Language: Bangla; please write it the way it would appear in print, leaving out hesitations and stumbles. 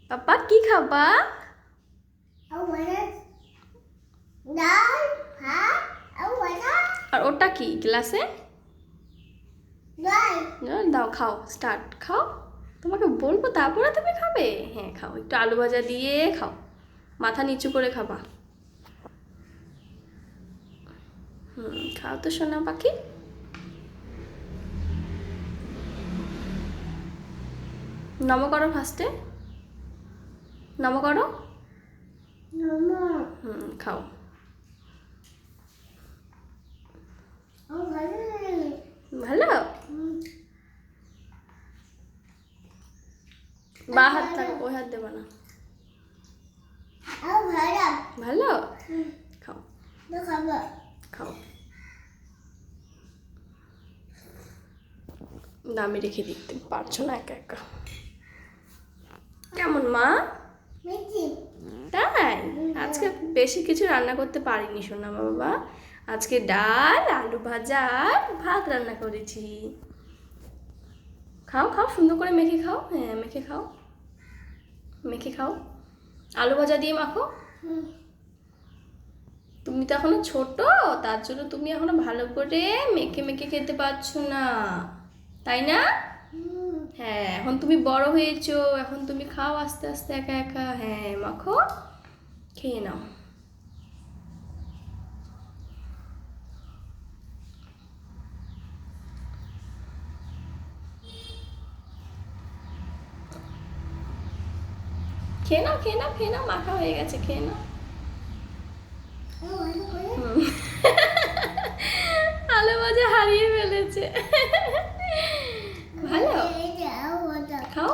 পাপা কি খাবা? আর ওটা কি গ্লাসে? দাও খাও, স্টার্ট খাও। তোমাকে বলবো তারপরে তুমি খাবে। হ্যাঁ খাও, একটু আলু ভাজা দিয়ে খাও, মাথা নিচু করে খাবা। খাও তো সোনা পাখি। নম করো ফার্স্টে, নম করো। খাও। ভালো। বা হাত থাকো, ওই হাত দেবো না। ভালো। খাও খাও। আমি রেখে দিতে পারছো না একা একা। কেমন মা? তাই আজকে বেশি কিছু রান্না করতে পারিনি সোনা বাবা। আজকে ডাল, আলু ভাজা আর ভাত রান্না করেছি। খাও খাও, সুন্দর করে মেখে খাও। হ্যাঁ মেখে খাও, মেখে খাও। আলু ভাজা দিয়ে মাখো। তুমি তো এখনো ছোট, তার জন্য তুমি এখনো ভালো করে মেখে মেখে খেতে পারছো না, তাই না? হ্যাঁ এখন তুমি বড় হয়েছো, এখন তুমি খাও আস্তে আস্তে একা একা। হ্যাঁ মাখো, খেয়ে নাও। খেয়ে নাও খেয়ে নাও খেয়ে নাও, মাখা হয়ে গেছে, খেয়ে নাও। আলু ভাজা হারিয়ে ফেলেছে। ভালো, খাও।